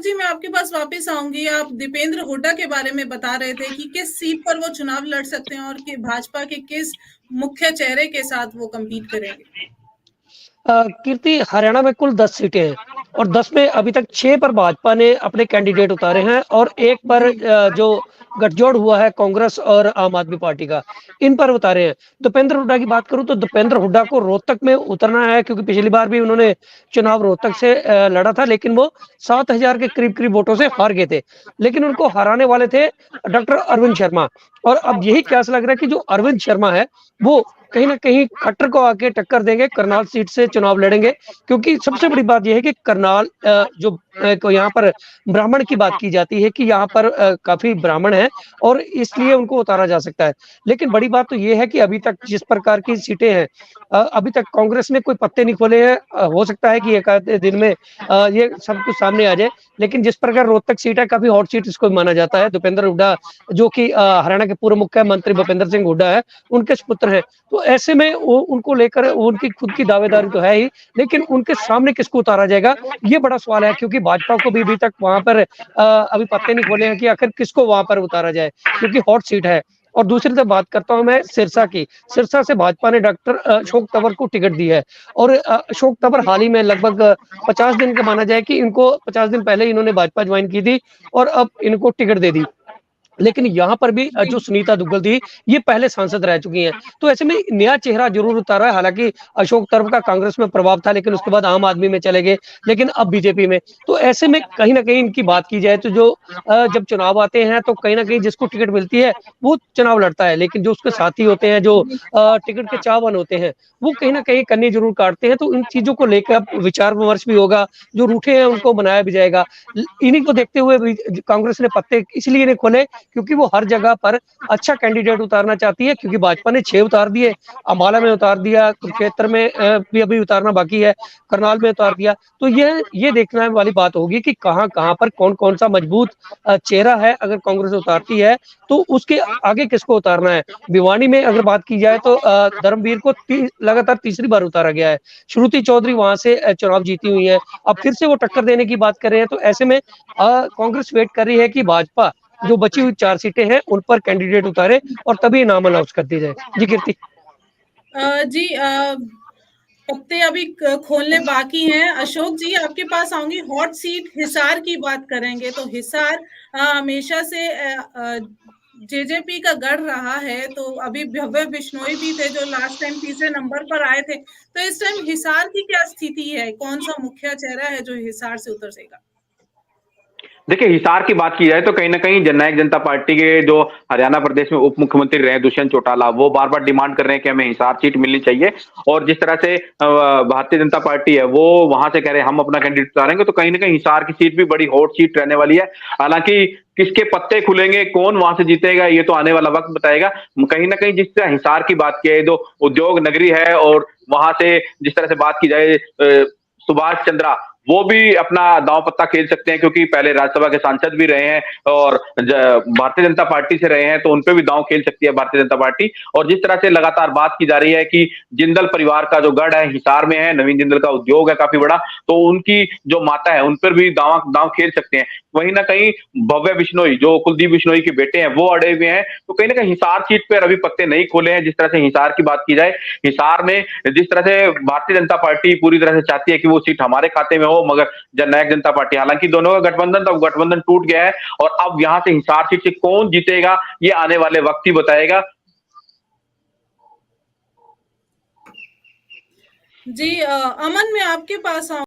जी, मैं आपके पास वापस आऊँगी। आप दीपेंद्र हुड्डा के बारे में बता रहे थे कि किस सीट पर वो चुनाव लड़ सकते हैं और कि भाजपा के किस मुख्य चेहरे के साथ वो कम्पीट करेंगे। कीर्ति, हरियाणा में कुल 10 सीटें हैं और 10 में अभी तक 6 पर भाजपा ने अपने कैंडिडेट उतारे हैं और एक पर जी। जो गठजोड़ हुआ है कांग्रेस और आम आदमी पार्टी का, इन पर उतारे हैं। दीपेंद्र हुड्डा की बात करूं तो दीपेंद्र हुड्डा को रोहतक में उतरना है, क्योंकि पिछली बार भी उन्होंने चुनाव रोहतक से लड़ा था, लेकिन वो 7,000 के करीब करीब वोटों से हार गए थे। लेकिन उनको हराने वाले थे डॉक्टर अरविंद शर्मा। और अब यही क्यास लग रहा है कि जो अरविंद शर्मा है वो कहीं ना कहीं खट्टर को आके टक्कर देंगे, करनाल सीट से चुनाव लड़ेंगे। क्योंकि सबसे बड़ी बात यह है कि करनाल को यहाँ पर ब्राह्मण की बात की जाती है कि यहाँ पर काफी ब्राह्मण है और इसलिए उनको उतारा जा सकता है। लेकिन बड़ी बात तो ये है कि अभी तक जिस प्रकार की सीटें हैं, अभी तक कांग्रेस ने कोई पत्ते नहीं खोले हैं। हो सकता है कि एक आधे दिन में ये सब कुछ सामने आ जाए, लेकिन जिस प्रकार रोहतक सीट है काफी हॉट सीट इसको माना जाता है। दीपेंद्र हुड्डा जो कि हरियाणा के पूर्व मुख्यमंत्री भूपेंद्र सिंह हुड्डा है, उनके सुपुत्र हैं। तो ऐसे में वो उनको लेकर उनकी खुद की दावेदारी तो है ही, लेकिन उनके सामने किसको उतारा जाएगा ये बड़ा सवाल है। क्योंकि भाजपा को भी अभी तक वहां पर अभी पत्ते नहीं खोले हैं कि आखिर किसको वहां पर उतारा जाए, क्योंकि हॉट सीट है। और दूसरी तरफ बात करता हूं मैं सिरसा की। सिरसा से भाजपा ने डॉक्टर अशोक तंवर को टिकट दी है और अशोक तंवर हाल ही में लगभग 50 दिन का माना जाए कि इनको 50 दिन पहले इन्होंने भाजपा ज्वाइन की थी और अब इनको टिकट दे दी। लेकिन यहाँ पर भी जी। जो सुनीता दुग्गल थी, ये पहले सांसद रह चुकी हैं। तो ऐसे में नया चेहरा जरूर उतारा है। हालांकि अशोक तंवर का कांग्रेस में प्रभाव था, लेकिन उसके बाद आम आदमी में चले गए, लेकिन अब बीजेपी में। तो ऐसे में कहीं ना कहीं इनकी बात की जाए तो जो जब चुनाव आते हैं तो कहीं ना कहीं जिसको टिकट मिलती है वो चुनाव लड़ता है, लेकिन जो उसके साथी होते हैं, जो टिकट के चाहवान होते हैं, वो कहीं ना कहीं कन्नी जरूर काटते हैं। तो इन चीजों को लेकर अब विचार विमर्श भी होगा, जो रूठे हैं उनको बनाया भी जाएगा। इन्हीं को देखते हुए कांग्रेस ने पत्ते इसलिए नहीं खोले क्योंकि वो हर जगह पर अच्छा कैंडिडेट उतारना चाहती है। क्योंकि भाजपा ने 6 उतार दिए, अम्बाला में उतार दिया, कुरुक्षेत्र में भी अभी उतारना बाकी है, करनाल में उतार दिया। तो ये देखने वाली बात होगी कि कहां कहां पर कौन कौन सा मजबूत चेहरा है। अगर कांग्रेस उतारती है तो उसके आगे किसको उतारना है। भिवानी में अगर बात की जाए तो धर्मवीर को लगातार तीसरी बार उतारा गया है। श्रुति चौधरी वहां से चुनाव जीती हुई है, अब फिर से वो टक्कर देने की बात कर रहे हैं। तो ऐसे में कांग्रेस वेट कर रही है कि भाजपा जो बची हुई 4 सीटें हैं उन पर कैंडिडेट उतारे और तभी नाम अनाउंस कर दी जाए। जी कीर्ति। जी, पत्ते अभी खोलने बाकी हैं। अशोक जी, आपके पास आऊंगी। हॉट सीट हिसार की बात करेंगे तो हिसार हमेशा से जेजेपी का गढ़ रहा है। तो अभी भव्य बिश्नोई भी थे जो लास्ट टाइम तीसरे नंबर पर आए थे। तो इस टाइम हिसार की क्या स्थिति है? कौन सा मुखिया चेहरा है जो हिसार से उतरेगा? देखिए, हिसार की बात की जाए तो कहीं न कहीं जननायक जनता पार्टी के जो हरियाणा प्रदेश में उप मुख्यमंत्री रहे दुष्यंत चौटाला, वो बार-बार डिमांड कर रहे हैं कि हमें हिसार सीट मिलनी चाहिए। और जिस तरह से भारतीय जनता पार्टी है, वो वहां से कह रहे हैं हम अपना कैंडिडेट उतारेंगे, तो कहीं न कहीं हिसार की सीट भी बड़ी हॉट सीट रहने वाली है। हालांकि किसके पत्ते खुलेंगे, कौन वहां से जीतेगा, ये तो आने वाला वक्त बताएगा। कहीं न कहीं जिस तरह हिसार की बात की है, जो उद्योग नगरी है और वहां से जिस तरह से बात की जाए सुभाष चंद्रा, वो भी अपना दांव पत्ता खेल सकते हैं, क्योंकि पहले राज्यसभा के सांसद भी रहे हैं और भारतीय जनता पार्टी से रहे हैं, तो उनपे भी दांव खेल सकती है भारतीय जनता पार्टी। और जिस तरह से लगातार बात की जा रही है कि जिंदल परिवार का जो गढ़ है हिसार में है, नवीन जिंदल का उद्योग है काफी बड़ा, तो उनकी जो माता है उन पर भी दांव खेल सकते हैं। वहीं ना कहीं भव्य बिश्नोई, जो कुलदीप बिश्नोई के बेटे हैं, वो अड़े हुए हैं। तो कहीं ना कहीं हिसार सीट पर अभी पत्ते नहीं खोले हैं। जिस तरह से हिसार की बात की जाए, हिसार में जिस तरह से भारतीय जनता पार्टी पूरी तरह से चाहती है कि वो सीट हमारे खाते में हो, मगर जननायक जनता पार्टी, हालांकि दोनों का गठबंधन था, गठबंधन टूट गया है। और अब यहां से हिसार सीट से कौन जीतेगा, ये आने वाले वक्त ही बताएगा। जी, अमन, मैं आपके पास